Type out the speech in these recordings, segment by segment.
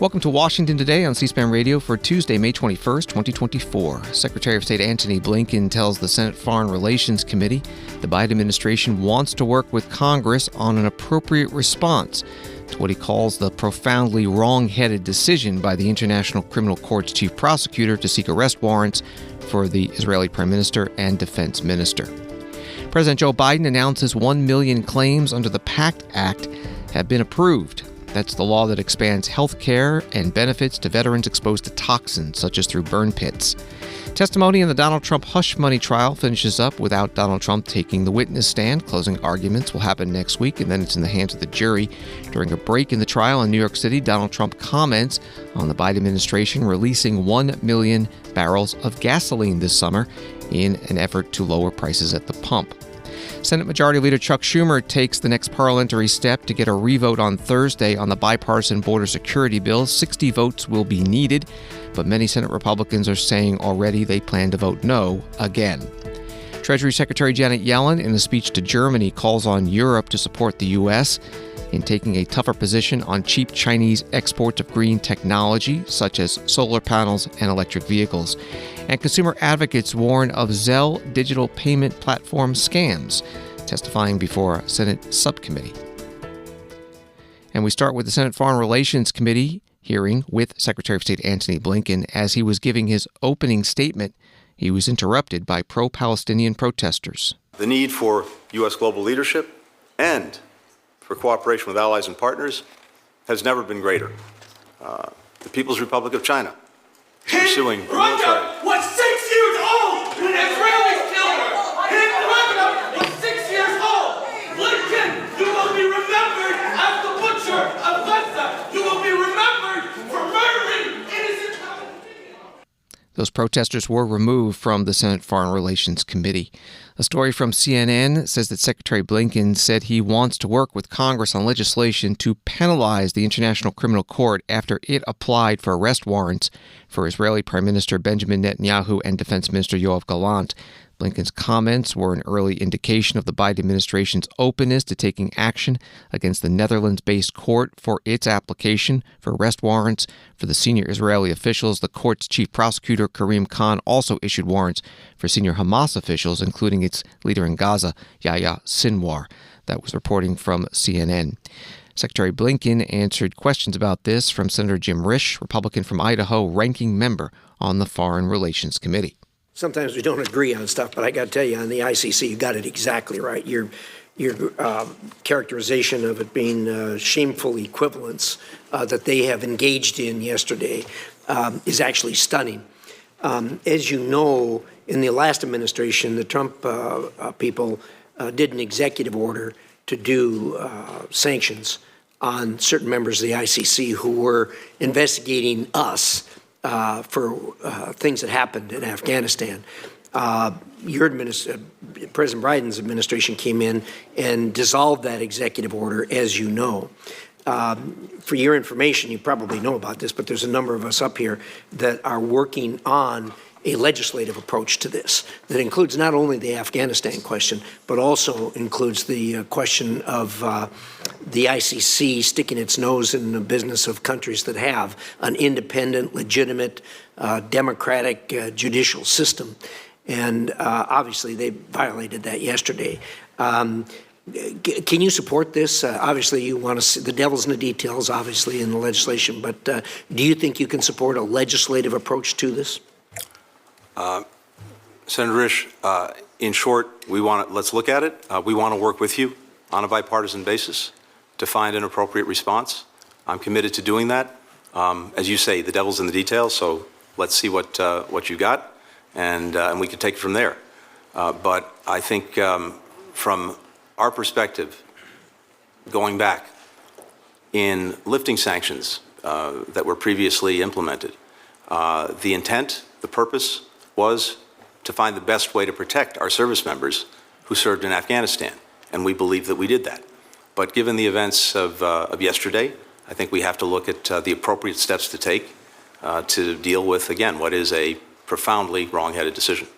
Welcome to Washington Today on C-SPAN Radio for Tuesday, May 21st, 2024. Secretary of State Antony Blinken tells the Senate Foreign Relations Committee the Biden administration wants to work with Congress on an appropriate response to what he calls the profoundly wrong-headed decision by the International Criminal Court's chief prosecutor to seek arrest warrants for the Israeli Prime Minister and Defense Minister. President Joe Biden announces 1 million claims under the PACT Act have been approved. That's the law that expands health care and benefits to veterans exposed to toxins, such as through burn pits. Testimony in the Donald Trump hush money trial finishes up without Donald Trump taking the witness stand. Closing arguments will happen next week, and then it's in the hands of the jury. During a break in the trial in New York City, Donald Trump comments on the Biden administration releasing 1 million barrels of gasoline this summer in an effort to lower prices at the pump. Senate Majority Leader Chuck Schumer takes the next parliamentary step to get a revote on Thursday on the bipartisan border security bill. 60 votes will be needed, but many Senate Republicans are saying already they plan to vote no again. Treasury Secretary Janet Yellen, in a speech to Germany, calls on Europe to support the U.S. in taking a tougher position on cheap Chinese exports of green technology, such as solar panels and electric vehicles. And consumer advocates warn of Zelle digital payment platform scams, testifying before a Senate subcommittee. And we start with the Senate Foreign Relations Committee hearing with Secretary of State Antony Blinken. As he was giving his opening statement, he was interrupted by pro-Palestinian protesters. The need for U.S. global leadership and for cooperation with allies and partners has never been greater. The People's Republic of China is pursuing military. Was 6 years old when Israelis killed her. Raqqa was 6 years old. Blinken, you will be remembered as the butcher of Gaza. You will be remembered for murdering innocent Palestinians. Those protesters were removed from the Senate Foreign Relations Committee. A story from CNN says that Secretary Blinken said he wants to work with Congress on legislation to penalize the International Criminal Court after it applied for arrest warrants for Israeli Prime Minister Benjamin Netanyahu and Defense Minister Yoav Gallant. Blinken's comments were an early indication of the Biden administration's openness to taking action against the Netherlands-based court for its application for arrest warrants for the senior Israeli officials. The court's chief prosecutor, Karim Khan, also issued warrants for senior Hamas officials, including its leader in Gaza, Yahya Sinwar. That was reporting from CNN. Secretary Blinken answered questions about this from Senator Jim Risch, Republican from Idaho, ranking member on the Foreign Relations Committee. Sometimes we don't agree on stuff, but I got to tell you, on the ICC, you got it exactly right. Your characterization of it being shameful equivalence that they have engaged in yesterday is actually stunning. As you know, in the last administration, the Trump people did an executive order to do sanctions on certain members of the ICC who were investigating us for things that happened in Afghanistan. President Biden's administration came in and dissolved that executive order, as you know. For your information, you probably know about this, but there's a number of us up here that are working on a legislative approach to this that includes not only the Afghanistan question, but also includes the question of the ICC sticking its nose in the business of countries that have an independent, legitimate, democratic judicial system. And obviously they violated that yesterday. Can you support this? Obviously, you want to see the devil's in the details, obviously, in the legislation, but do you think you can support a legislative approach to this? Senator Risch, in short, let's look at it. We want to work with you on a bipartisan basis to find an appropriate response. I'm committed to doing that. As you say, the devil's in the details, so let's see what you got, and we can take it from there. But I think from our perspective, going back, in lifting sanctions that were previously implemented, the intent, the purpose was to find the best way to protect our service members who served in Afghanistan, and we believe that we did that. But given the events of yesterday, I think we have to look at the appropriate steps to take to deal with, again, what is a profoundly wrong-headed decision.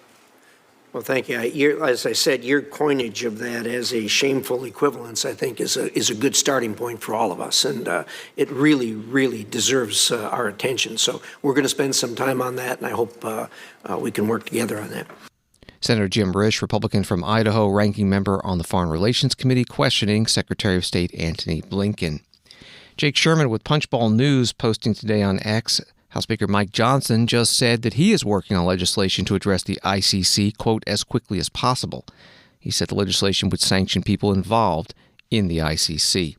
Well, thank you. As I said, your coinage of that as a shameful equivalence, I think, is a good starting point for all of us, and it really, really deserves our attention. So we're going to spend some time on that, and I hope we can work together on that. Senator Jim Risch, Republican from Idaho, ranking member on the Foreign Relations Committee, questioning Secretary of State Antony Blinken. Jake Sherman with Punchbowl News posting today on X. House Speaker Mike Johnson just said that he is working on legislation to address the ICC, quote, as quickly as possible. He said the legislation would sanction people involved in the ICC.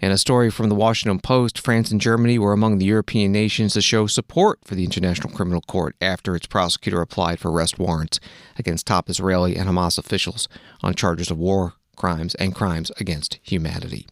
And a story from the Washington Post, France and Germany were among the European nations to show support for the International Criminal Court after its prosecutor applied for arrest warrants against top Israeli and Hamas officials on charges of war crimes and crimes against humanity.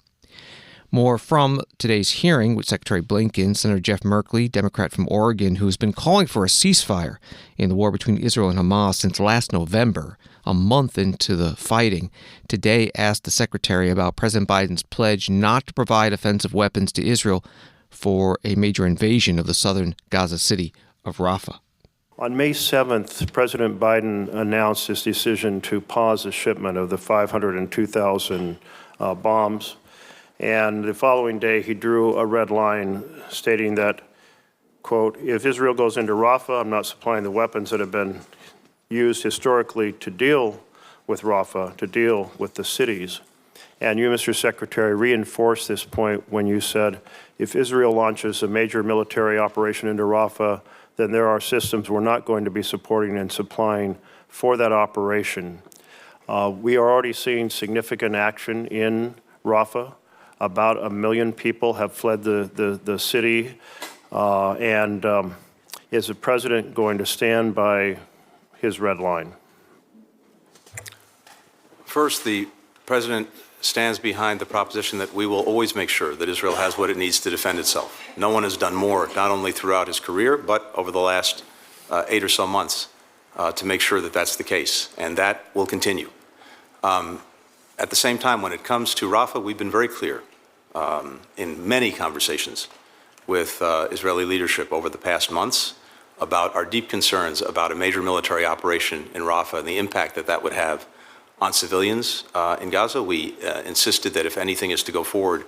More from today's hearing with Secretary Blinken, Senator Jeff Merkley, Democrat from Oregon, who has been calling for a ceasefire in the war between Israel and Hamas since last November, a month into the fighting, today asked the Secretary about President Biden's pledge not to provide offensive weapons to Israel for a major invasion of the southern Gaza city of Rafah. On May 7th, President Biden announced his decision to pause the shipment of the 502,000 bombs. And the following day, he drew a red line stating that, quote, if Israel goes into Rafah, I'm not supplying the weapons that have been used historically to deal with Rafah, to deal with the cities. And you, Mr. Secretary, reinforced this point when you said, if Israel launches a major military operation into Rafah, then there are systems we're not going to be supporting and supplying for that operation. We are already seeing significant action in Rafah. About 1 million people have fled the city, and is the president going to stand by his red line? First, the president stands behind the proposition that we will always make sure that Israel has what it needs to defend itself. No one has done more, not only throughout his career, but over the last 8 or so months to make sure that that's the case, and that will continue. At the same time, when it comes to Rafah, we've been very clear in many conversations with Israeli leadership over the past months about our deep concerns about a major military operation in Rafah and the impact that that would have on civilians in Gaza. We insisted that if anything is to go forward,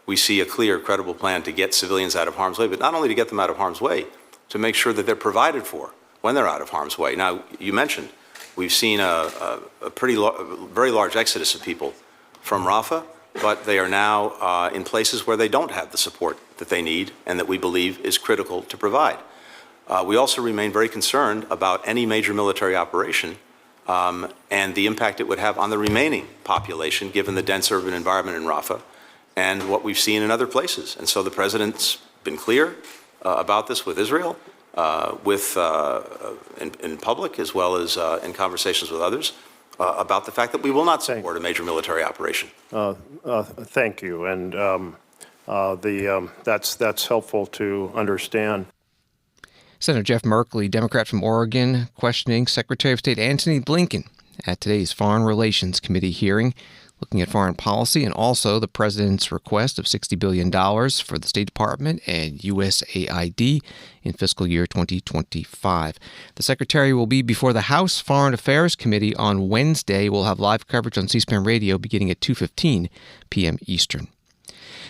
we see a clear, credible plan to get civilians out of harm's way, but not only to get them out of harm's way, to make sure that they're provided for when they're out of harm's way. Now, you mentioned we've seen a very large exodus of people from Rafah, but they are now in places where they don't have the support that they need and that we believe is critical to provide. We also remain very concerned about any major military operation and the impact it would have on the remaining population, given the dense urban environment in Rafah and what we've seen in other places. And so the president's been clear about this with Israel, in public as well as in conversations with others, about the fact that we will not support a major military operation. Thank you, and that's helpful to understand. Senator Jeff Merkley, Democrat from Oregon, questioning Secretary of State Antony Blinken at today's Foreign Relations Committee hearing, looking at foreign policy and also the president's request of $60 billion for the State Department and USAID in fiscal year 2025. The secretary will be before the House Foreign Affairs Committee on Wednesday. We'll have live coverage on C-SPAN Radio beginning at 2:15 p.m. Eastern.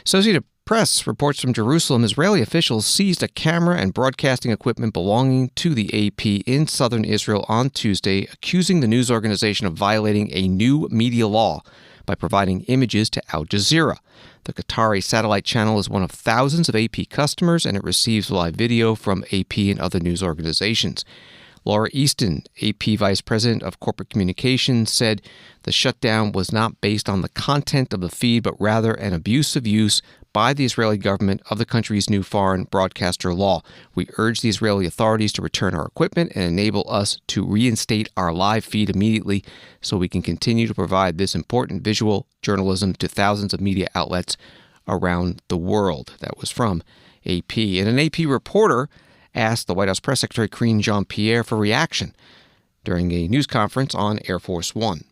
Associated Press reports from Jerusalem Israeli officials seized a camera and broadcasting equipment belonging to the AP in southern Israel on Tuesday, accusing the news organization of violating a new media law by providing images to Al Jazeera. The Qatari satellite channel is one of thousands of AP customers, and it receives live video from AP and other news organizations. Laura Easton, AP Vice President of Corporate Communications, said the shutdown was not based on the content of the feed, but rather an abusive use by the Israeli government of the country's new foreign broadcaster law. We urge the Israeli authorities to return our equipment and enable us to reinstate our live feed immediately so we can continue to provide this important visual journalism to thousands of media outlets around the world. That was from AP. And an AP reporter asked the White House Press Secretary Karine Jean-Pierre for reaction during a news conference on Air Force One.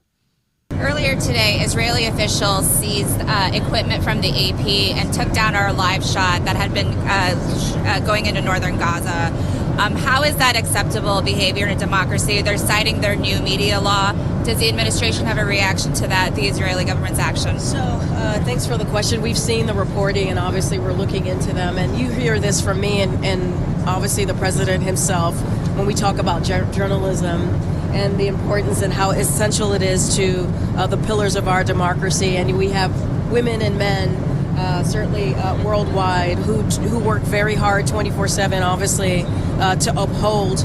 Earlier today, Israeli officials seized equipment from the AP and took down our live shot that had been going into northern Gaza. How is that acceptable behavior in a democracy? They're citing their new media law. Does the administration have a reaction to that, the Israeli government's action? So, thanks for the question. We've seen the reporting, and obviously we're looking into them. And you hear this from me and obviously the president himself when we talk about journalism and the importance and how essential it is to the pillars of our democracy. And we have women and men, certainly worldwide, who work very hard 24/7, obviously, to uphold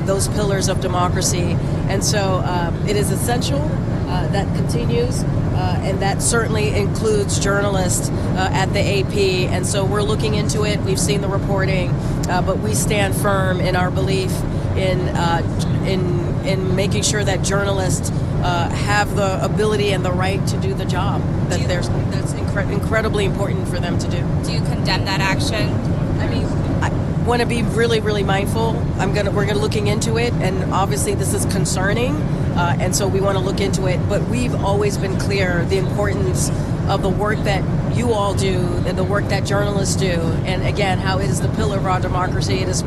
those pillars of democracy. And so it is essential that continues, and that certainly includes journalists at the AP. And so we're looking into it. We've seen the reporting, but we stand firm in our belief in making sure that journalists have the ability and the right to do the job that's incredibly important for them to do. Do you condemn that action? I mean, I want to be really, really mindful. We're looking into it, and obviously this is concerning, and so we want to look into it. But we've always been clear the importance of the work that you all do and the work that journalists do, and again, how it is the pillar of our democracy. It is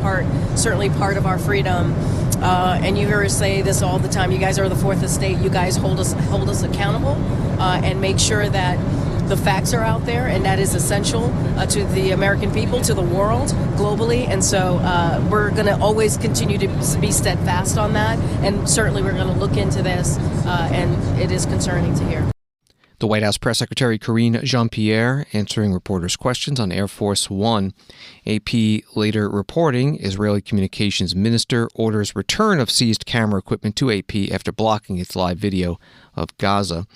certainly part of our freedom. And you hear us say this all the time. You guys are the fourth estate. You guys hold us accountable, and make sure that the facts are out there, and that is essential to the American people, to the world, globally. And so we're going to always continue to be steadfast on that, and certainly we're going to look into this, and it is concerning to hear. The White House Press Secretary Karine Jean-Pierre answering reporters' questions on Air Force One. AP later reporting Israeli Communications Minister orders return of seized camera equipment to AP after blocking its live video of Gaza.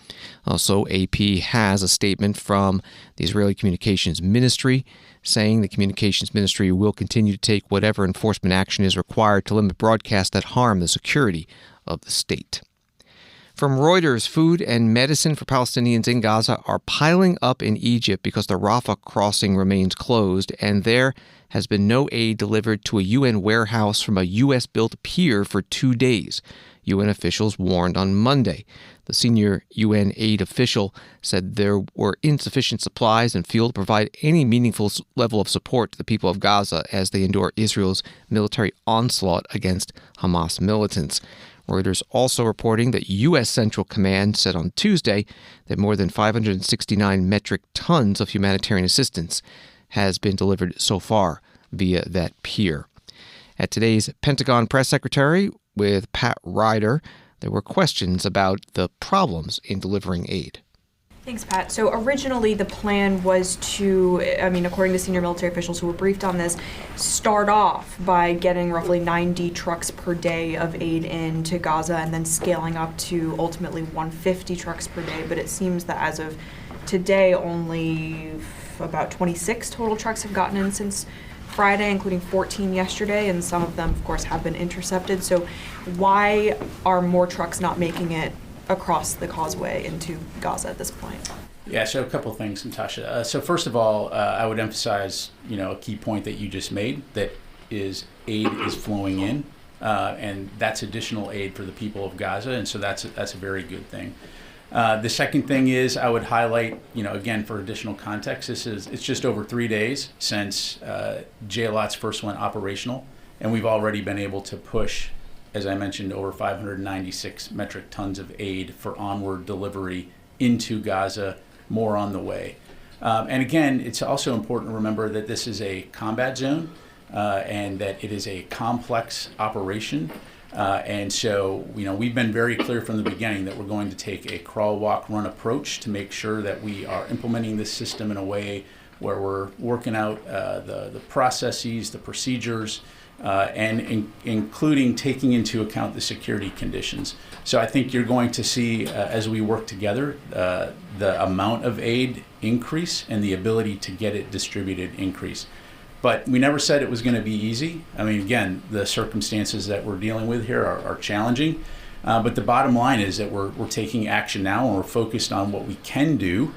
Also, AP has a statement from the Israeli Communications Ministry saying the Communications Ministry will continue to take whatever enforcement action is required to limit broadcasts that harm the security of the state. From Reuters, food and medicine for Palestinians in Gaza are piling up in Egypt because the Rafah crossing remains closed, and there has been no aid delivered to a UN warehouse from a U.S.-built pier for 2 days. UN officials warned on Monday. The senior UN aid official said there were insufficient supplies and fuel to provide any meaningful level of support to the people of Gaza as they endure Israel's military onslaught against Hamas militants. Reuters also reporting that U.S. Central Command said on Tuesday that more than 569 metric tons of humanitarian assistance has been delivered so far via that pier. At today's Pentagon press secretary with Pat Ryder, there were questions about the problems in delivering aid. Thanks, Pat. So originally the plan was to, according to senior military officials who were briefed on this, start off by getting roughly 90 trucks per day of aid into Gaza and then scaling up to ultimately 150 trucks per day. But it seems that as of today, only about 26 total trucks have gotten in since Friday, including 14 yesterday, and some of them, of course, have been intercepted. So why are more trucks not making it across the causeway into Gaza at this point? Yeah, so a couple of things, Natasha. So first of all, I would emphasize, a key point that you just made, that is aid is flowing in, and that's additional aid for the people of Gaza, and so that's a very good thing. The second thing is I would highlight, again, for additional context, it's just over 3 days since JLOTS first went operational, and we've already been able to push, as I mentioned, over 596 metric tons of aid for onward delivery into Gaza, more on the way. And again, it's also important to remember that this is a combat zone and that it is a complex operation. And so, we've been very clear from the beginning that we're going to take a crawl, walk, run approach to make sure that we are implementing this system in a way where we're working out the processes, the procedures, and including taking into account the security conditions. So I think you're going to see, as we work together, the amount of aid increase and the ability to get it distributed increase. But we never said it was going to be easy. Again, the circumstances that we're dealing with here are challenging. But the bottom line is that we're taking action now, and we're focused on what we can do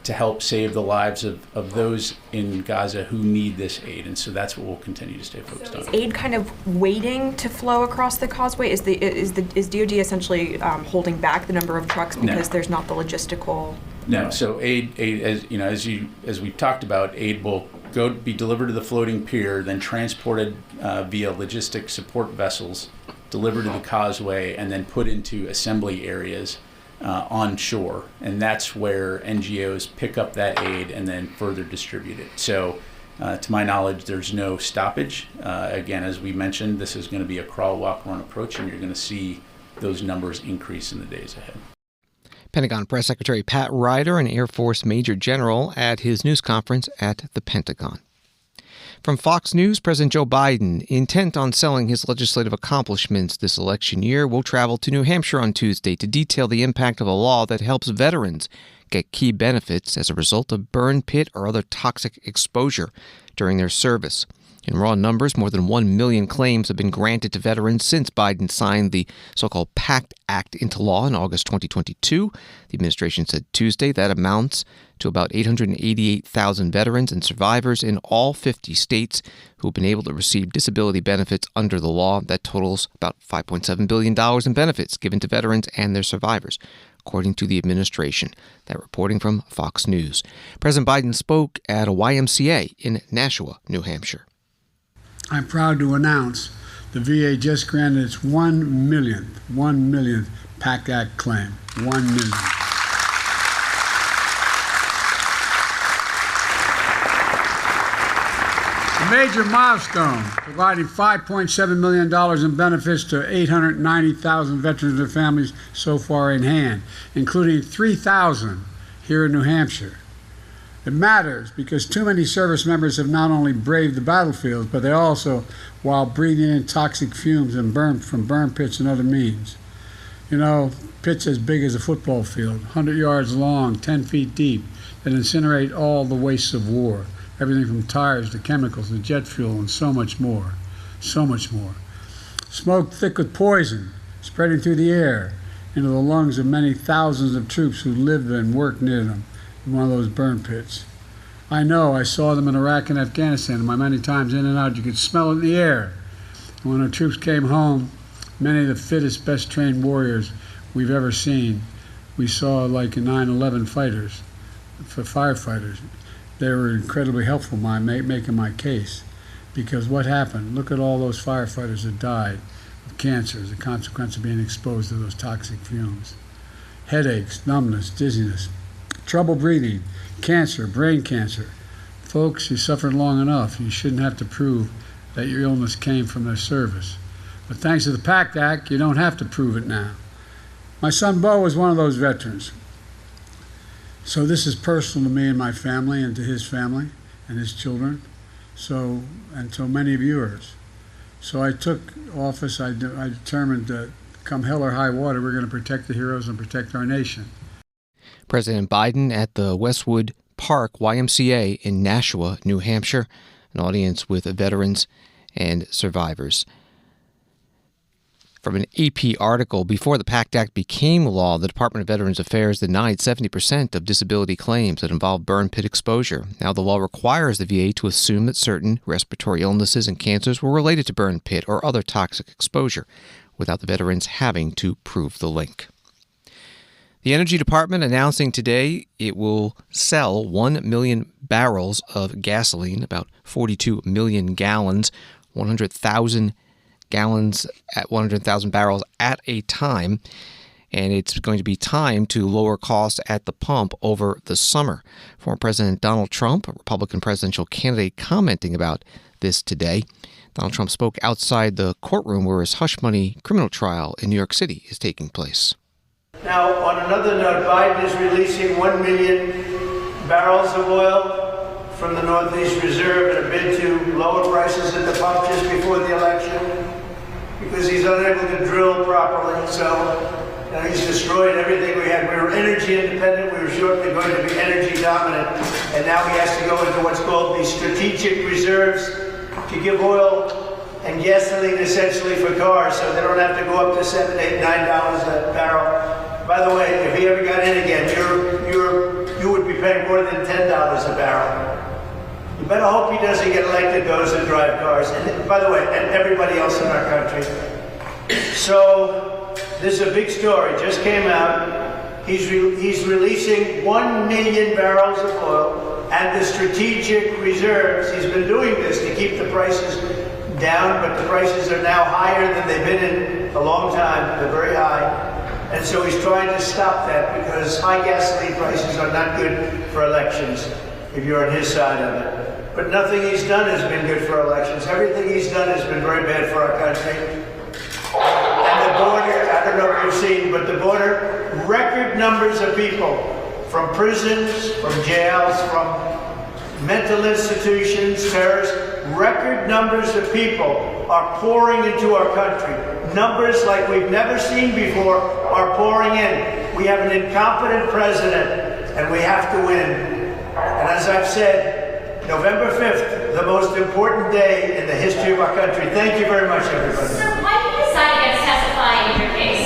to help save the lives of those in Gaza who need this aid. And so that's what we'll continue to stay focused on. Is aid kind of waiting to flow across the causeway? Is DoD essentially holding back the number of trucks because there's not the logistical? No. So aid, as we talked about, aid will be delivered to the floating pier, then transported via logistic support vessels, delivered to the causeway, and then put into assembly areas on shore. And that's where NGOs pick up that aid and then further distribute it. So to my knowledge, there's no stoppage. Again, as we mentioned, this is going to be a crawl, walk, run approach, and you're going to see those numbers increase in the days ahead. Pentagon Press Secretary Pat Ryder, an Air Force Major General, at his news conference at the Pentagon. From Fox News, President Joe Biden, intent on selling his legislative accomplishments this election year, will travel to New Hampshire on Tuesday to detail the impact of a law that helps veterans get key benefits as a result of burn pit or other toxic exposure during their service. In raw numbers, more than 1 million claims have been granted to veterans since Biden signed the so-called PACT Act into law in August 2022. The administration said Tuesday that amounts to about 888,000 veterans and survivors in all 50 states who have been able to receive disability benefits under the law. That totals about $5.7 billion in benefits given to veterans and their survivors, according to the administration. That reporting from Fox News. President Biden spoke at a YMCA in Nashua, New Hampshire. I'm proud to announce the VA just granted its 1 millionth PACT Act claim. 1 million. A major milestone, providing $5.7 million in benefits to 890,000 veterans and their families so far in hand, including 3,000 here in New Hampshire. It matters because too many service members have not only braved the battlefield, but they also, while breathing in toxic fumes and from burn pits and other means. You know, pits as big as a football field, 100 yards long, 10 feet deep, that incinerate all the wastes of war, everything from tires to chemicals to jet fuel and so much more, so much more. Smoke thick with poison, spreading through the air into the lungs of many thousands of troops who lived and worked near them. One of those burn pits. I know, I saw them in Iraq and Afghanistan, and my many times in and out, you could smell it in the air. And when our troops came home, many of the fittest, best trained warriors we've ever seen, we saw like in 9/11 fighters, for firefighters. They were incredibly helpful in making my case. Because what happened? Look at all those firefighters that died of cancer as a consequence of being exposed to those toxic fumes. Headaches, numbness, dizziness, trouble breathing, cancer, brain cancer. Folks, you suffered long enough. You shouldn't have to prove that your illness came from their service. But thanks to the PACT Act, you don't have to prove it now. My son Bo was one of those veterans. So this is personal to me and my family and to his family and his children, and to many of yours. So I took office, I determined that come hell or high water, we're going to protect the heroes and protect our nation. President Biden at the Westwood Park YMCA in Nashua, New Hampshire, an audience with veterans and survivors. From an AP article, before the PACT Act became law, the Department of Veterans Affairs denied 70% of disability claims that involve burn pit exposure. Now the law requires the VA to assume that certain respiratory illnesses and cancers were related to burn pit or other toxic exposure, without the veterans having to prove the link. The Energy Department announcing today it will sell 1 million barrels of gasoline, about 42 million gallons, 100,000 gallons at 100,000 barrels at a time. And it's going to be time to lower costs at the pump over the summer. Former President Donald Trump, a Republican presidential candidate, commenting about this today. Donald Trump spoke outside the courtroom where his hush money criminal trial in New York City is taking place. Now, on another note, Biden is releasing 1 million barrels of oil from the Northeast Reserve in a bid to lower prices at the pump just before the election because he's unable to drill properly. So he's destroyed everything we had. We were energy independent. We were shortly going to be energy dominant. And now he has to go into what's called the strategic reserves to give oil and gasoline essentially for cars, so they don't have to go up to $7, $8, $9 a barrel. By the way, if he ever got in again, you would be paying more than $10 a barrel. You better hope he doesn't get elected, those that drive cars. And by the way, and everybody else in our country. So this is a big story. Just came out. He's releasing 1 million barrels of oil and the strategic reserves. He's been doing this to keep the prices down, but the prices are now higher than they've been in a long time. They're very high. And so he's trying to stop that because high gasoline prices are not good for elections if you're on his side of it. But nothing he's done has been good for elections. Everything he's done has been very bad for our country. And the border, I don't know if you've seen, but the border, record numbers of people from prisons, from jails, from mental institutions, terrorists, record numbers of people are pouring into our country. Numbers like we've never seen before are pouring in. We have an incompetent president, and we have to win. And as I've said, November 5th, the most important day in the history of our country. Thank you very much, everybody. Sir, why did you decide against testifying in your case?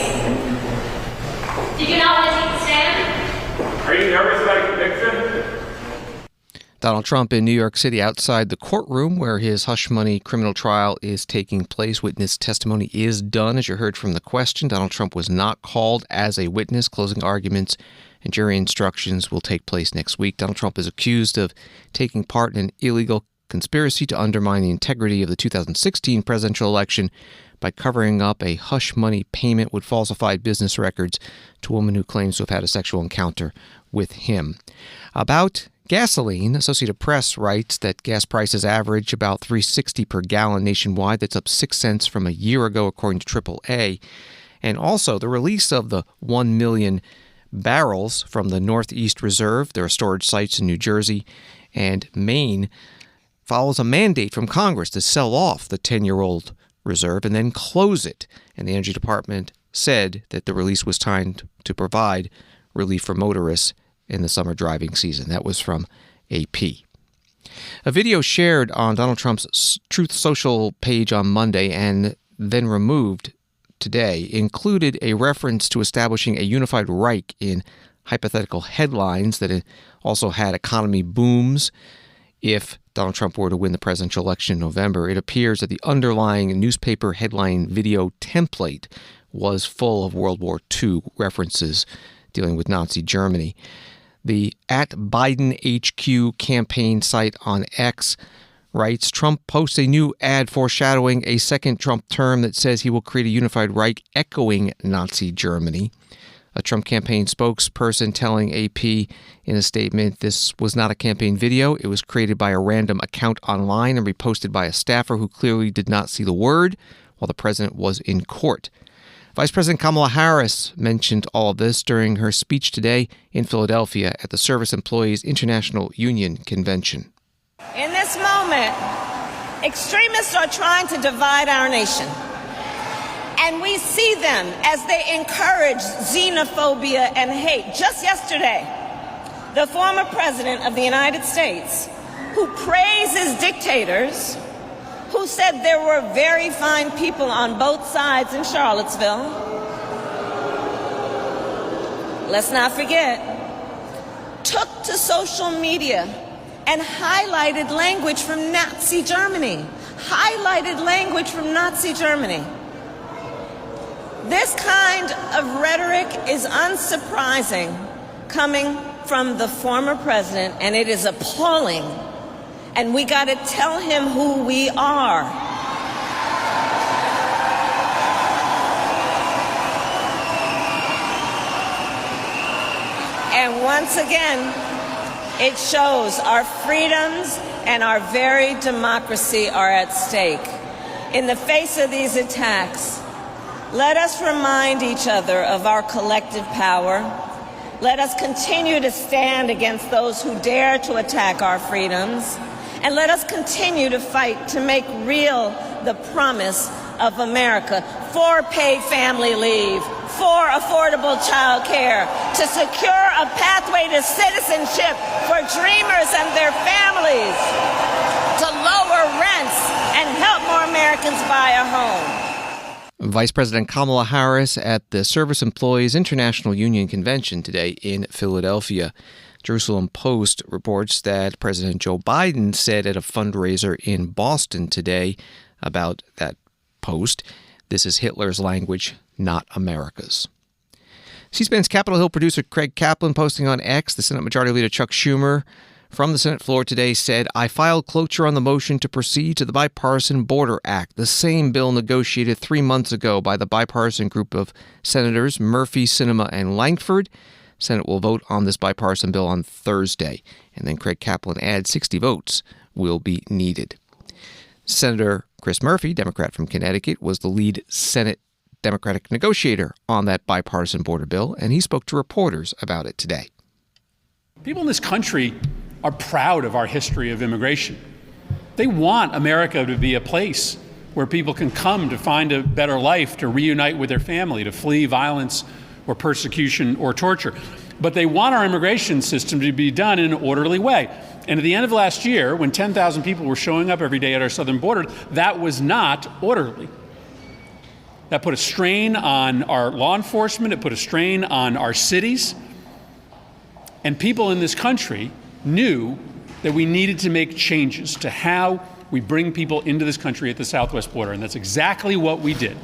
Did you not want to take the stand? Are you nervous about conviction? Donald Trump in New York City outside the courtroom where his hush money criminal trial is taking place. Witness testimony is done, as you heard from the question. Donald Trump was not called as a witness. Closing arguments and jury instructions will take place next week. Donald Trump is accused of taking part in an illegal conspiracy to undermine the integrity of the 2016 presidential election by covering up a hush money payment with falsified business records to a woman who claims to have had a sexual encounter with him. About gasoline, Associated Press writes that gas prices average about $3.60 per gallon nationwide. That's up 6 cents from a year ago, according to AAA. And also, the release of the 1 million barrels from the Northeast Reserve, there are storage sites in New Jersey and Maine, follows a mandate from Congress to sell off the 10-year-old reserve and then close it. And the Energy Department said that the release was timed to provide relief for motorists in the summer driving season. That was from AP. A video shared on Donald Trump's Truth Social page on Monday and then removed today included a reference to establishing a unified Reich in hypothetical headlines that also had economy booms if Donald Trump were to win the presidential election in November. It appears that the underlying newspaper headline video template was full of World War II references dealing with Nazi Germany. The @BidenHQ campaign site on X writes, Trump posts a new ad foreshadowing a second Trump term that says he will create a unified Reich echoing Nazi Germany. A Trump campaign spokesperson telling AP in a statement this was not a campaign video. It was created by a random account online and reposted by a staffer who clearly did not see the word while the president was in court. Vice President Kamala Harris mentioned all of this during her speech today in Philadelphia at the Service Employees International Union Convention. In this moment, extremists are trying to divide our nation. And we see them as they encourage xenophobia and hate. Just yesterday, the former president of the United States, who praises dictators, who said there were very fine people on both sides in Charlottesville, let's not forget, took to social media and highlighted language from Nazi Germany. Highlighted language from Nazi Germany. This kind of rhetoric is unsurprising coming from the former president, and it is appalling. And we got to tell him who we are. And once again, it shows our freedoms and our very democracy are at stake. In the face of these attacks, let us remind each other of our collective power. Let us continue to stand against those who dare to attack our freedoms. And let us continue to fight to make real the promise of America for paid family leave, for affordable child care, to secure a pathway to citizenship for dreamers and their families, to lower rents and help more Americans buy a home. Vice President Kamala Harris at the Service Employees International Union Convention today in Philadelphia. Jerusalem Post reports that President Joe Biden said at a fundraiser in Boston today about that post, this is Hitler's language, not America's. C-SPAN's Capitol Hill producer Craig Kaplan posting on X, the Senate Majority Leader Chuck Schumer from the Senate floor today said, "I filed cloture on the motion to proceed to the Bipartisan Border Act, the same bill negotiated 3 months ago by the bipartisan group of Senators Murphy, Sinema, and Lankford. Senate will vote on this bipartisan bill on Thursday." And then Craig Kaplan adds 60 votes will be needed. Senator Chris Murphy, Democrat from Connecticut, was the lead Senate Democratic negotiator on that bipartisan border bill, and he spoke to reporters about it today. People in this country are proud of our history of immigration. They want America to be a place where people can come to find a better life, to reunite with their family, to flee violence or persecution or torture. But they want our immigration system to be done in an orderly way. And at the end of last year, when 10,000 people were showing up every day at our southern border, that was not orderly. That put a strain on our law enforcement. It put a strain on our cities. And people in this country knew that we needed to make changes to how we bring people into this country at the southwest border. And that's exactly what we did.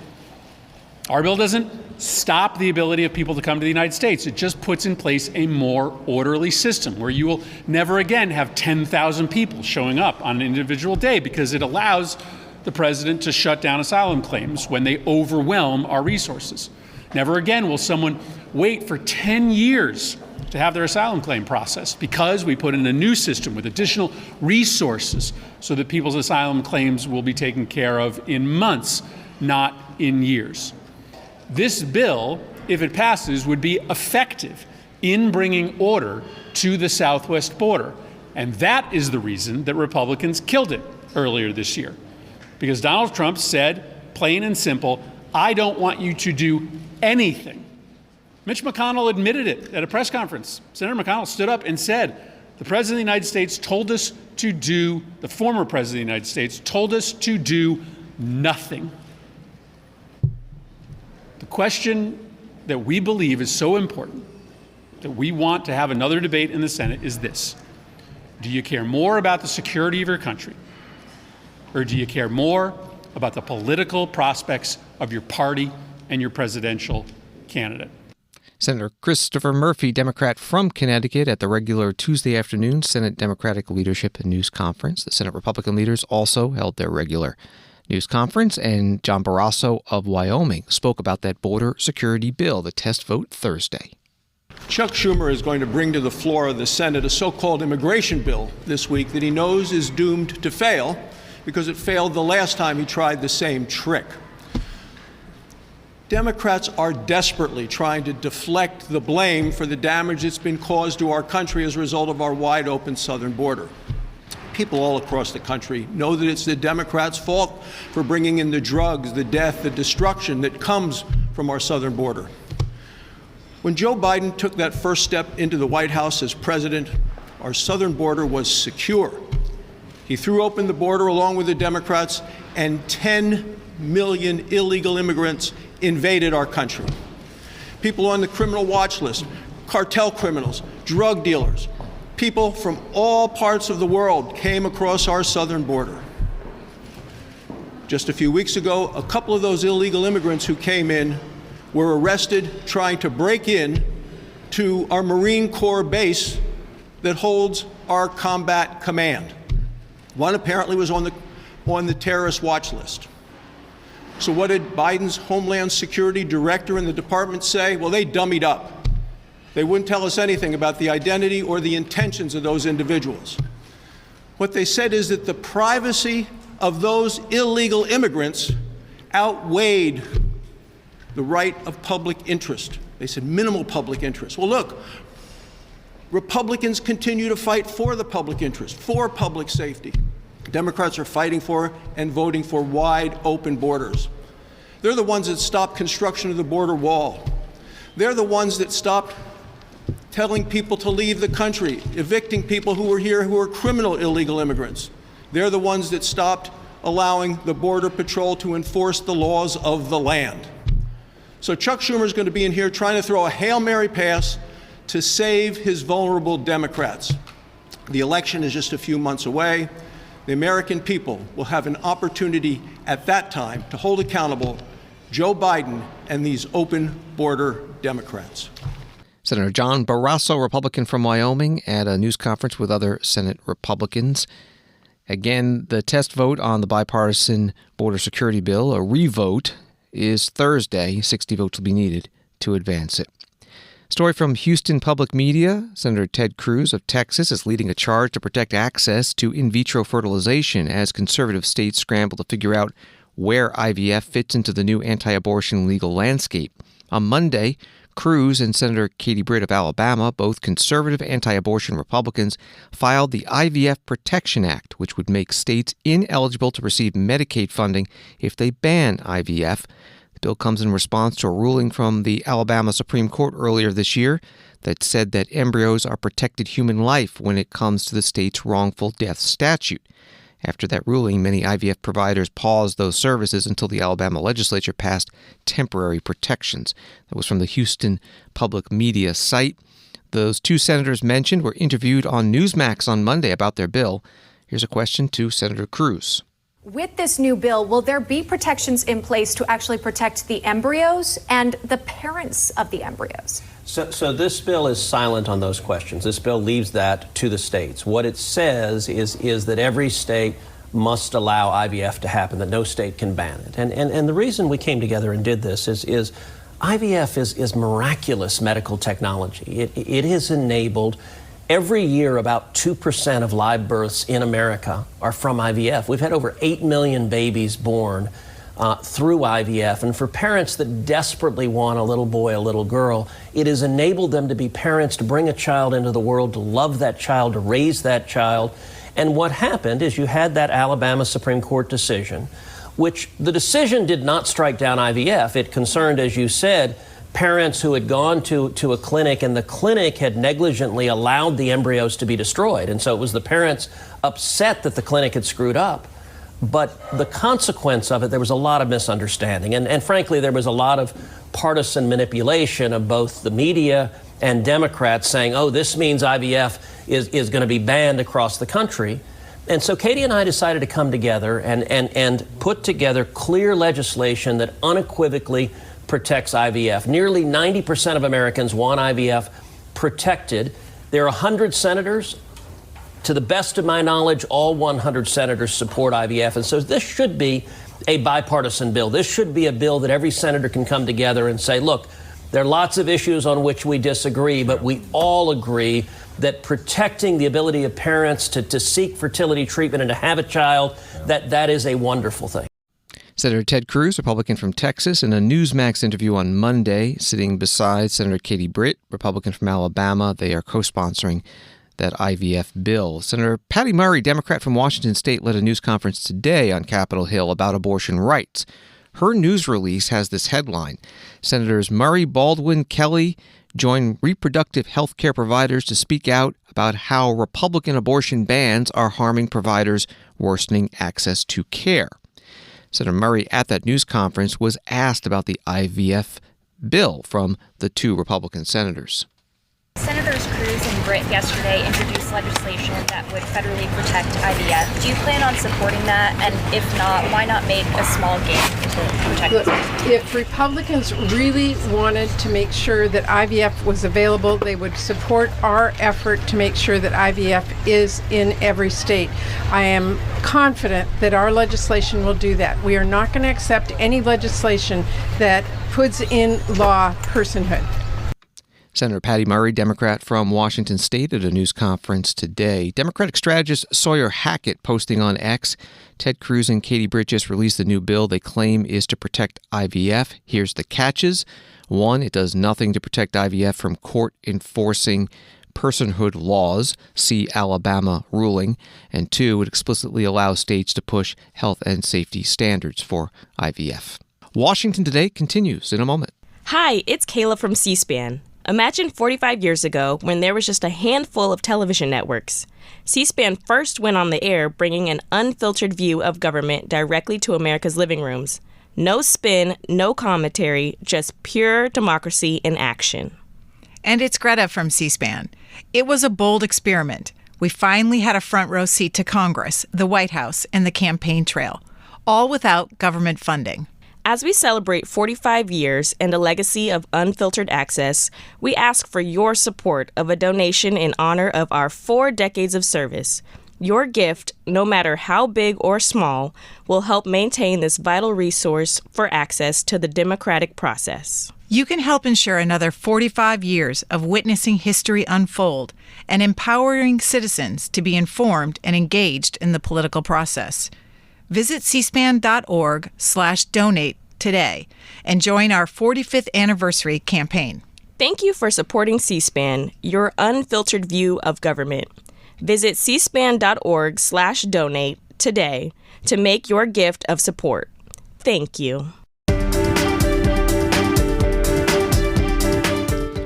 Our bill doesn't stop the ability of people to come to the United States. It just puts in place a more orderly system where you will never again have 10,000 people showing up on an individual day, because it allows the president to shut down asylum claims when they overwhelm our resources. Never again will someone wait for 10 years to have their asylum claim processed, because we put in a new system with additional resources so that people's asylum claims will be taken care of in months, not in years. This bill, if it passes, would be effective in bringing order to the southwest border. And that is the reason that Republicans killed it earlier this year. Because Donald Trump said, plain and simple, "I don't want you to do anything." Mitch McConnell admitted it at a press conference. Senator McConnell stood up and said, the President of the United States told us to do, the former President of the United States told us to do nothing. The question that we believe is so important, that we want to have another debate in the Senate, is this: do you care more about the security of your country, or do you care more about the political prospects of your party and your presidential candidate? Senator Christopher Murphy, Democrat from Connecticut, at the regular Tuesday afternoon Senate Democratic Leadership and News Conference. The Senate Republican leaders also held their regular news conference, and John Barrasso of Wyoming spoke about that border security bill, the test vote Thursday. Chuck Schumer is going to bring to the floor of the Senate a so-called immigration bill this week that he knows is doomed to fail, because it failed the last time he tried the same trick. Democrats are desperately trying to deflect the blame for the damage that's been caused to our country as a result of our wide open southern border. People all across the country know that it's the Democrats' fault for bringing in the drugs, the death, the destruction that comes from our southern border. When Joe Biden took that first step into the White House as president, our southern border was secure. He threw open the border along with the Democrats, and 10 million illegal immigrants invaded our country. People on the criminal watch list, cartel criminals, drug dealers, people from all parts of the world came across our southern border. Just a few weeks ago, a couple of those illegal immigrants who came in were arrested trying to break in to our Marine Corps base that holds our combat command. One apparently was on the terrorist watch list. So what did Biden's Homeland Security Director in the department say? Well, they dummied up. They wouldn't tell us anything about the identity or the intentions of those individuals. What they said is that the privacy of those illegal immigrants outweighed the right of public interest. They said minimal public interest. Well, look, Republicans continue to fight for the public interest, for public safety. Democrats are fighting for and voting for wide open borders. They're the ones that stopped construction of the border wall. They're the ones that stopped telling people to leave the country, evicting people who were here who are criminal illegal immigrants. They're the ones that stopped allowing the Border Patrol to enforce the laws of the land. So Chuck Schumer is going to be in here trying to throw a Hail Mary pass to save his vulnerable Democrats. The election is just a few months away. The American people will have an opportunity at that time to hold accountable Joe Biden and these open border Democrats. Senator John Barrasso, Republican from Wyoming, at a news conference with other Senate Republicans. Again, the test vote on the bipartisan border security bill, a revote, is Thursday. 60 votes will be needed to advance it. Story from Houston Public Media. Senator Ted Cruz of Texas is leading a charge to protect access to in vitro fertilization as conservative states scramble to figure out where IVF fits into the new anti-abortion legal landscape. On Monday, Cruz and Senator Katie Britt of Alabama, both conservative anti-abortion Republicans, filed the IVF Protection Act, which would make states ineligible to receive Medicaid funding if they ban IVF. The bill comes in response to a ruling from the Alabama Supreme Court earlier this year that said that embryos are protected human life when it comes to the state's wrongful death statute. After that ruling, many IVF providers paused those services until the Alabama legislature passed temporary protections. That was from the Houston Public Media site. Those two senators mentioned were interviewed on Newsmax on Monday about their bill. Here's a question to Senator Cruz. With this new bill, will there be protections in place to actually protect the embryos and the parents of the embryos? So this bill is silent on those questions. This bill leaves that to the states. What it says is that every state must allow IVF to happen, that no state can ban it. And the reason we came together and did this is IVF is miraculous medical technology. It has enabled every year about 2% of live births in America are from IVF. We've had over 8 million babies born through IVF, and for parents that desperately want a little boy, a little girl, it has enabled them to be parents, to bring a child into the world, to love that child, to raise that child. And what happened is you had that Alabama Supreme Court decision, which the decision did not strike down IVF. It concerned, as you said, parents who had gone to a clinic and the clinic had negligently allowed the embryos to be destroyed. And so it was the parents upset that the clinic had screwed up. But the consequence of it, there was a lot of misunderstanding. And frankly, there was a lot of partisan manipulation of both the media and Democrats saying, oh, this means IVF is going to be banned across the country. And so Katie and I decided to come together and put together clear legislation that unequivocally protects IVF. Nearly 90% of Americans want IVF protected. There are 100 senators. To the best of my knowledge, all 100 senators support IVF. And so this should be a bipartisan bill. This should be a bill that every senator can come together and say, look, there are lots of issues on which we disagree, but we all agree that protecting the ability of parents to seek fertility treatment and to have a child, that is a wonderful thing. Senator Ted Cruz, Republican from Texas, in a Newsmax interview on Monday, sitting beside Senator Katie Britt, Republican from Alabama. They are co-sponsoring that IVF bill. Senator Patty Murray, Democrat from Washington State, led a news conference today on Capitol Hill about abortion rights. Her news release has this headline: Senators Murray, Baldwin, Kelly join reproductive health care providers to speak out about how Republican abortion bans are harming providers, worsening access to care. Senator Murray, at that news conference, was asked about the IVF bill from the two Republican senators. Senators Cruz and Britt yesterday introduced legislation that would federally protect IVF. Do you plan on supporting that? And if not, why not make a small gain to protect it? If Republicans really wanted to make sure that IVF was available, they would support our effort to make sure that IVF is in every state. I am confident that our legislation will do that. We are not going to accept any legislation that puts in law personhood. Senator Patty Murray, Democrat from Washington State, at a news conference today. Democratic strategist Sawyer Hackett posting on X, Ted Cruz and Katie Britt just released the new bill they claim is to protect IVF. Here's the catches. 1, it does nothing to protect IVF from court enforcing personhood laws, see Alabama ruling. And 2, it explicitly allows states to push health and safety standards for IVF. Washington Today continues in a moment. Hi, it's Kayla from C-SPAN. Imagine 45 years ago when there was just a handful of television networks. C-SPAN first went on the air bringing an unfiltered view of government directly to America's living rooms. No spin, no commentary, just pure democracy in action. And it's Greta from C-SPAN. It was a bold experiment. We finally had a front row seat to Congress, the White House, and the campaign trail, all without government funding. As we celebrate 45 years and a legacy of unfiltered access, we ask for your support of a donation in honor of our 4 decades of service. Your gift, no matter how big or small, will help maintain this vital resource for access to the democratic process. You can help ensure another 45 years of witnessing history unfold and empowering citizens to be informed and engaged in the political process. Visit cspan.org/donate today and join our 45th anniversary campaign. Thank you for supporting C-SPAN, your unfiltered view of government. Visit cspan.org/donate today to make your gift of support. Thank you.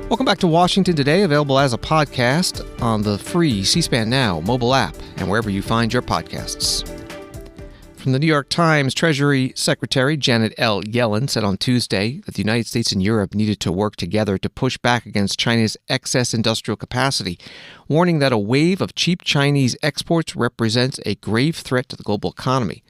Welcome back to Washington Today, available as a podcast on the free C-SPAN Now mobile app and wherever you find your podcasts. From the New York Times, Treasury Secretary Janet L. Yellen said on Tuesday that the United States and Europe needed to work together to push back against China's excess industrial capacity, warning that a wave of cheap Chinese exports represents a grave threat to the global economy.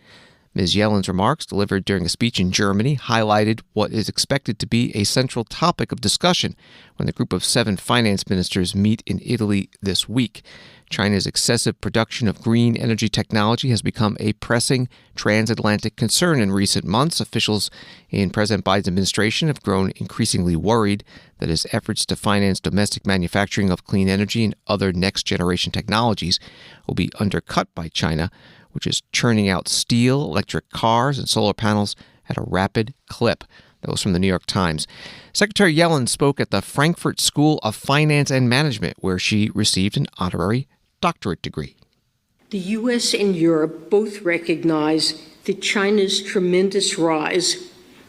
Ms. Yellen's remarks, delivered during a speech in Germany, highlighted what is expected to be a central topic of discussion when the group of 7 finance ministers meet in Italy this week. China's excessive production of green energy technology has become a pressing transatlantic concern in recent months. Officials in President Biden's administration have grown increasingly worried that his efforts to finance domestic manufacturing of clean energy and other next-generation technologies will be undercut by China, which is churning out steel, electric cars, and solar panels at a rapid clip. That was from the New York Times. Secretary Yellen spoke at the Frankfurt School of Finance and Management, where she received an honorary doctorate degree. The U.S. and Europe both recognize that China's tremendous rise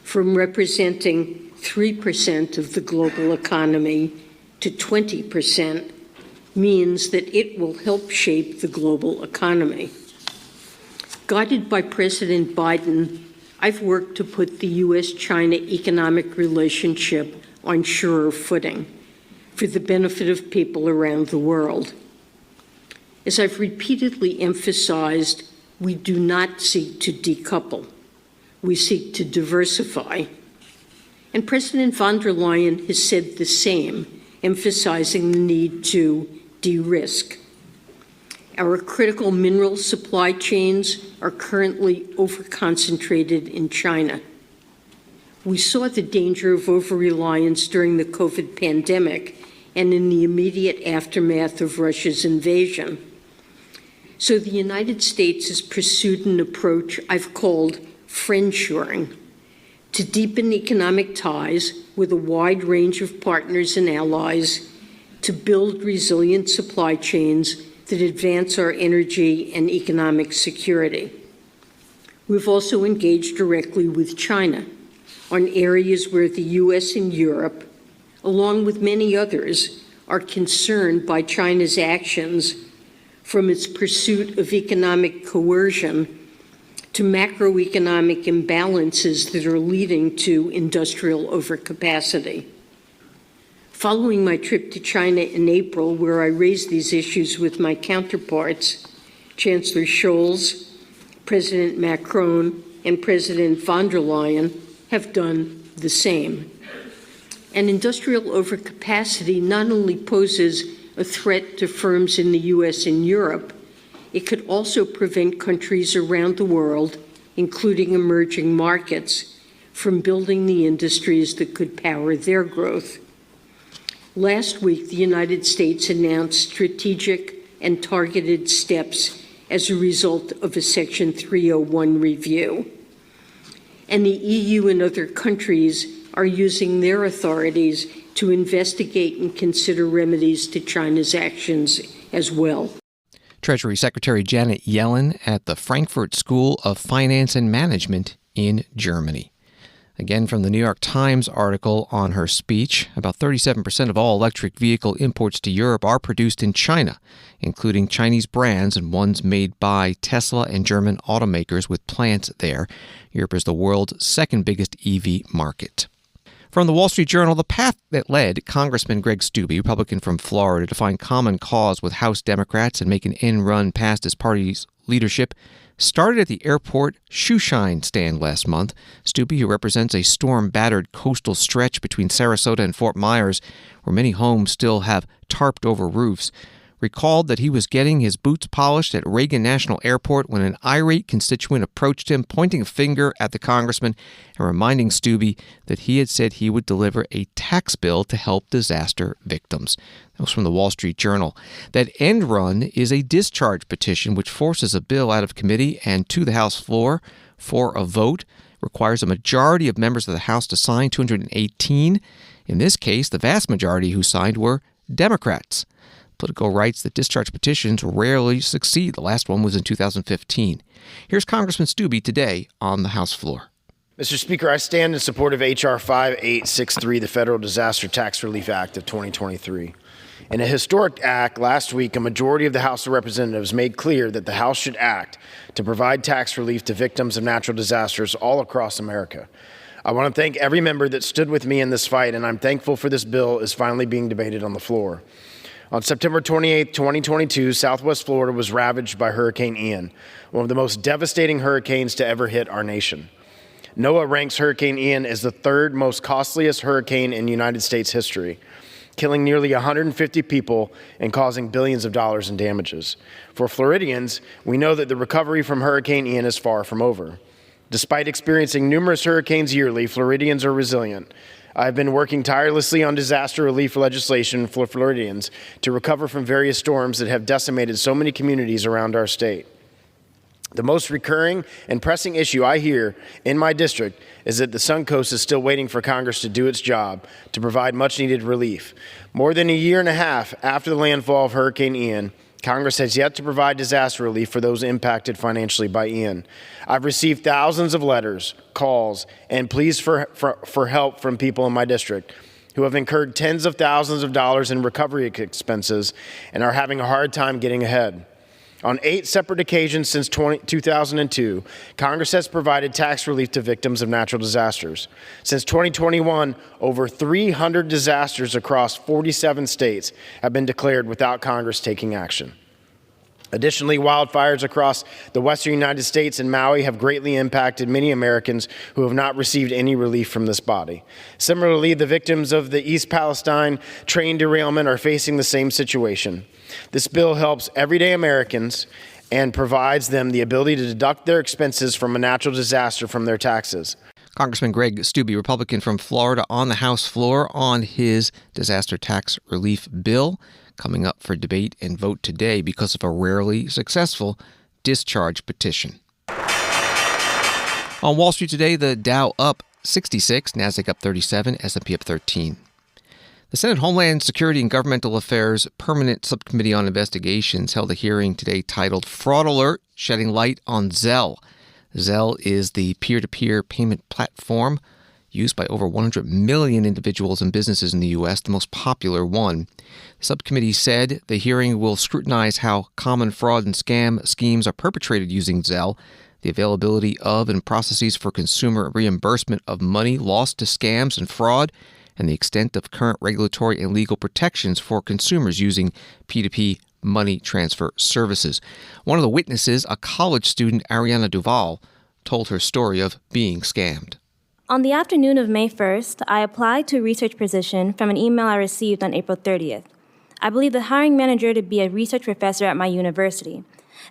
from representing 3% of the global economy to 20% means that it will help shape the global economy. Guided by President Biden, I've worked to put the U.S.-China economic relationship on surer footing for the benefit of people around the world. As I've repeatedly emphasized, we do not seek to decouple. We seek to diversify. And President von der Leyen has said the same, emphasizing the need to de-risk. Our critical mineral supply chains are currently over-concentrated in China. We saw the danger of over-reliance during the COVID pandemic and in the immediate aftermath of Russia's invasion. So the United States has pursued an approach I've called friendshoring, to deepen economic ties with a wide range of partners and allies, to build resilient supply chains that advance our energy and economic security. We've also engaged directly with China on areas where the U.S. and Europe, along with many others, are concerned by China's actions, from its pursuit of economic coercion to macroeconomic imbalances that are leading to industrial overcapacity. Following my trip to China in April, where I raised these issues with my counterparts, Chancellor Scholz, President Macron, and President von der Leyen have done the same. And industrial overcapacity not only poses a threat to firms in the U.S. and Europe, it could also prevent countries around the world, including emerging markets, from building the industries that could power their growth. Last week, the United States announced strategic and targeted steps as a result of a Section 301 review. And the EU and other countries are using their authorities to investigate and consider remedies to China's actions as well. Treasury Secretary Janet Yellen at the Frankfurt School of Finance and Management in Germany. Again, from the New York Times article on her speech, about 37% of all electric vehicle imports to Europe are produced in China, including Chinese brands and ones made by Tesla and German automakers with plants there. Europe is the world's second biggest EV market. From the Wall Street Journal, the path that led Congressman Greg Steube, Republican from Florida, to find common cause with House Democrats and make an end run past his party's leadership started at the airport shoeshine stand last month. Stubbe, who represents a storm-battered coastal stretch between Sarasota and Fort Myers, where many homes still have tarped-over roofs, recalled that he was getting his boots polished at Reagan National Airport when an irate constituent approached him, pointing a finger at the congressman and reminding Stubbe that he had said he would deliver a tax bill to help disaster victims. That was from the Wall Street Journal. That end run is a discharge petition which forces a bill out of committee and to the House floor for a vote. Requires a majority of members of the House to sign, 218. In this case, the vast majority who signed were Democrats. Politico writes that discharge petitions rarely succeed. The last one was in 2015. Here's Congressman Stubbe today on the House floor. Mr. Speaker, I stand in support of H.R. 5863, the Federal Disaster Tax Relief Act of 2023. In a historic act last week, a majority of the House of Representatives made clear that the House should act to provide tax relief to victims of natural disasters all across America. I want to thank every member that stood with me in this fight, and I'm thankful for this bill is finally being debated on the floor. On September 28, 2022, Southwest Florida was ravaged by Hurricane Ian, one of the most devastating hurricanes to ever hit our nation. NOAA ranks Hurricane Ian as the third most costliest hurricane in United States history, killing nearly 150 people and causing billions of dollars in damages. For Floridians, we know that the recovery from Hurricane Ian is far from over. Despite experiencing numerous hurricanes yearly, Floridians are resilient. I've been working tirelessly on disaster relief legislation for Floridians to recover from various storms that have decimated so many communities around our state. The most recurring and pressing issue I hear in my district is that the Suncoast is still waiting for Congress to do its job to provide much-needed relief. More than a year and a half after the landfall of Hurricane Ian, Congress has yet to provide disaster relief for those impacted financially by Ian. I've received thousands of letters, calls, and pleas for help from people in my district who have incurred tens of thousands of dollars in recovery expenses and are having a hard time getting ahead. On 8 separate occasions since 2002, Congress has provided tax relief to victims of natural disasters. Since 2021, over 300 disasters across 47 states have been declared without Congress taking action. Additionally, wildfires across the western United States and Maui have greatly impacted many Americans who have not received any relief from this body. Similarly, the victims of the East Palestine train derailment are facing the same situation. This bill helps everyday Americans and provides them the ability to deduct their expenses from a natural disaster from their taxes. Congressman Greg Stubbe, Republican from Florida, on the House floor on his disaster tax relief bill, coming up for debate and vote today because of a rarely successful discharge petition. On Wall Street today, the Dow up 66, Nasdaq up 37, S&P up 13. The Senate Homeland Security and Governmental Affairs Permanent Subcommittee on Investigations held a hearing today titled Fraud Alert, Shedding Light on Zelle. Zelle is the peer-to-peer payment platform used by over 100 million individuals and businesses in the U.S., the most popular one. The subcommittee said the hearing will scrutinize how common fraud and scam schemes are perpetrated using Zelle, the availability of and processes for consumer reimbursement of money lost to scams and fraud, and the extent of current regulatory and legal protections for consumers using P2P money transfer services. One of the witnesses, a college student, Ariana Duval, told her story of being scammed. On the afternoon of May 1st, I applied to a research position from an email I received on April 30th. I believe the hiring manager to be a research professor at my university.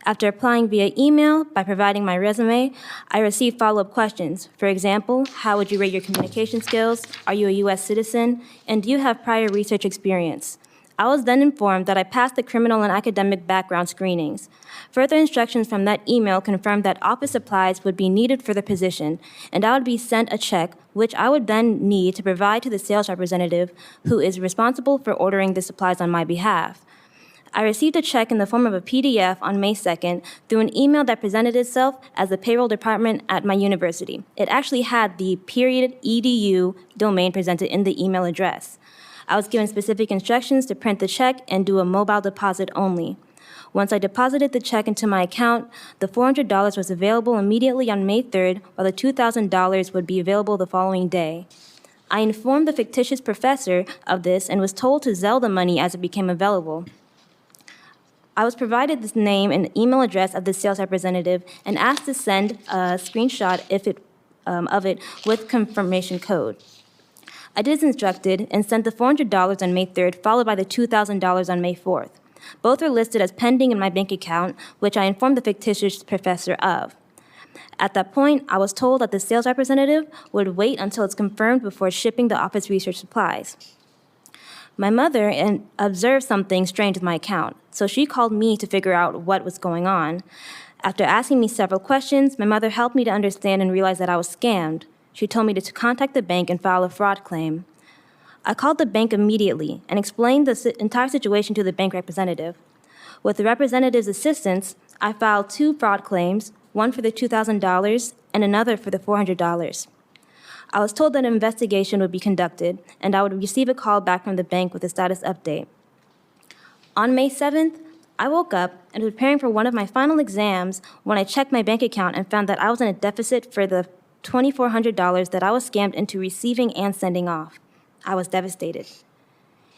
After applying via email, by providing my resume, I received follow-up questions. For example, how would you rate your communication skills? Are you a U.S. citizen? And do you have prior research experience? I was then informed that I passed the criminal and academic background screenings. Further instructions from that email confirmed that office supplies would be needed for the position, and I would be sent a check, which I would then need to provide to the sales representative who is responsible for ordering the supplies on my behalf. I received a check in the form of a PDF on May 2nd through an email that presented itself as the payroll department at my university. It actually had the .edu domain presented in the email address. I was given specific instructions to print the check and do a mobile deposit only. Once I deposited the check into my account, the $400 was available immediately on May 3rd, while the $2,000 would be available the following day. I informed the fictitious professor of this and was told to Zelle the money as it became available. I was provided this name and email address of the sales representative and asked to send a screenshot of it with confirmation code. I did as instructed and sent the $400 on May 3rd, followed by the $2,000 on May 4th. Both are listed as pending in my bank account, which I informed the fictitious professor of. At that point, I was told that the sales representative would wait until it's confirmed before shipping the office research supplies. My mother observed something strange with my account, so she called me to figure out what was going on. After asking me several questions, my mother helped me to understand and realize that I was scammed. She told me to contact the bank and file a fraud claim. I called the bank immediately and explained the entire situation to the bank representative. With the representative's assistance, I filed 2 fraud claims, one for the $2,000 and another for the $400. I was told that an investigation would be conducted and I would receive a call back from the bank with a status update. On May 7th, I woke up and was preparing for one of my final exams when I checked my bank account and found that I was in a deficit for the $2,400 that I was scammed into receiving and sending off. I was devastated.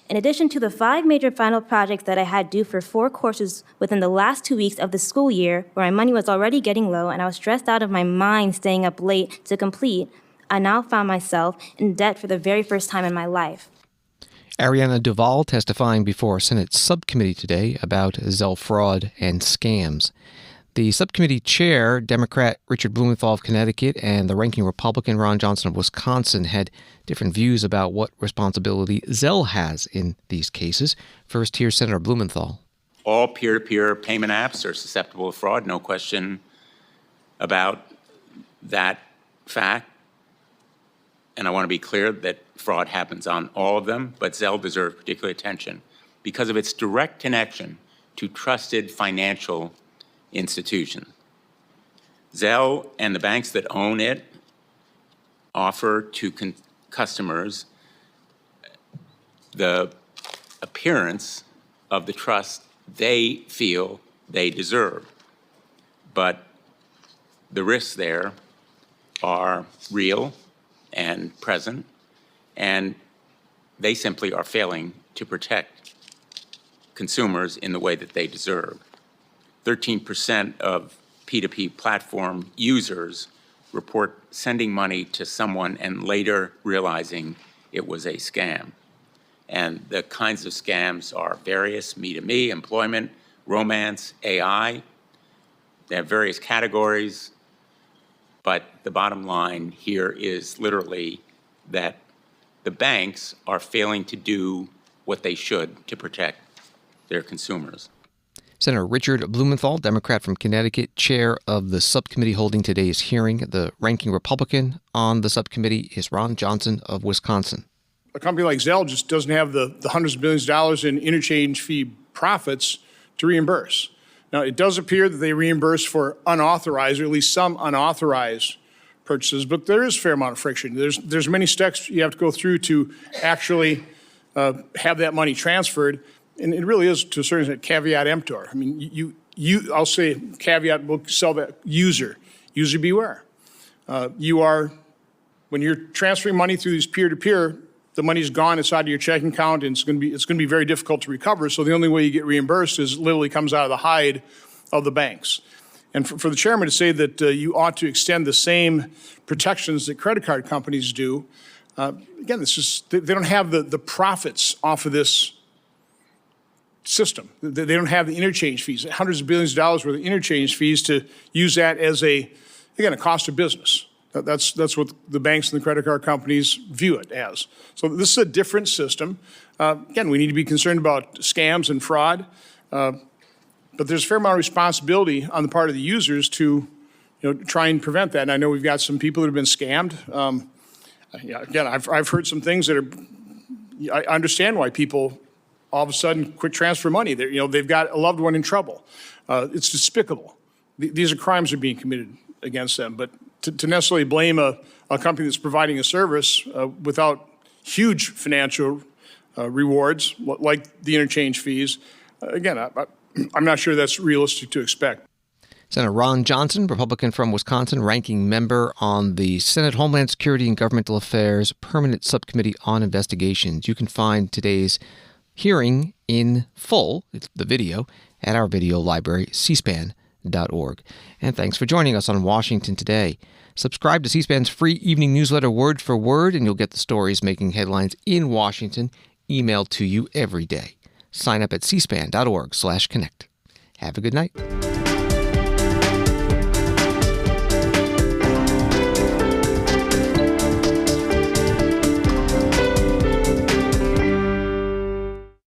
In addition to the 5 major final projects that I had due for 4 courses within the last 2 weeks of the school year, where my money was already getting low and I was stressed out of my mind staying up late to complete, I now found myself in debt for the very first time in my life. Ariana Duvall testifying before a Senate subcommittee today about Zelle fraud and scams. The subcommittee chair, Democrat Richard Blumenthal of Connecticut, and the ranking Republican Ron Johnson of Wisconsin had different views about what responsibility Zelle has in these cases. First, here's Senator Blumenthal. All peer-to-peer payment apps are susceptible to fraud, no question about that fact. And I want to be clear that fraud happens on all of them, but Zelle deserves particular attention because of its direct connection to trusted financial institutions. Zelle and the banks that own it offer to customers the appearance of the trust they feel they deserve. But the risks there are real and present, and they simply are failing to protect consumers in the way that they deserve. 13% of P2P platform users report sending money to someone and later realizing it was a scam. And the kinds of scams are various: me-to-me, employment, romance, AI. They have various categories, but the bottom line here is literally that the banks are failing to do what they should to protect their consumers. Senator Richard Blumenthal, Democrat from Connecticut, chair of the subcommittee holding today's hearing. The ranking Republican on the subcommittee is Ron Johnson of Wisconsin. A company like Zelle just doesn't have the hundreds of billions of dollars in interchange fee profits to reimburse. Now, it does appear that they reimburse for unauthorized, or at least some unauthorized purchases, but there is a fair amount of friction. There's many steps you have to go through to actually have that money transferred. And it really is, to a certain extent, caveat emptor. I mean, I'll say caveat, we'll sell that user beware. When you're transferring money through these peer-to-peer, the money's gone inside of your checking account, and it's going to be very difficult to recover. So the only way you get reimbursed is literally comes out of the hide of the banks. And for the chairman to say that you ought to extend the same protections that credit card companies do, again, they don't have the profits off of this system. They don't have the interchange fees, hundreds of billions of dollars worth of interchange fees to use that as a cost of business. That's what the banks and the credit card companies view it as. So this is a different system. Again, we need to be concerned about scams and fraud, but there's a fair amount of responsibility on the part of the users to try and prevent that. And I know we've got some people that have been scammed. Again, I've heard some things that are, I understand why people all of a sudden quit transfer money. They've got a loved one in trouble. It's despicable. These are crimes that are being committed against them. But to necessarily blame a company that's providing a service without huge financial rewards, like the interchange fees, again, I'm not sure that's realistic to expect. Senator Ron Johnson, Republican from Wisconsin, ranking member on the Senate Homeland Security and Governmental Affairs Permanent Subcommittee on Investigations. You can find today's hearing in full, it's the video, at our video library, cspan.org. And thanks for joining us on Washington Today. Subscribe to C-SPAN's free evening newsletter Word for Word, and you'll get the stories making headlines in Washington emailed to you every day. Sign up at cspan.org/connect. Have a good night.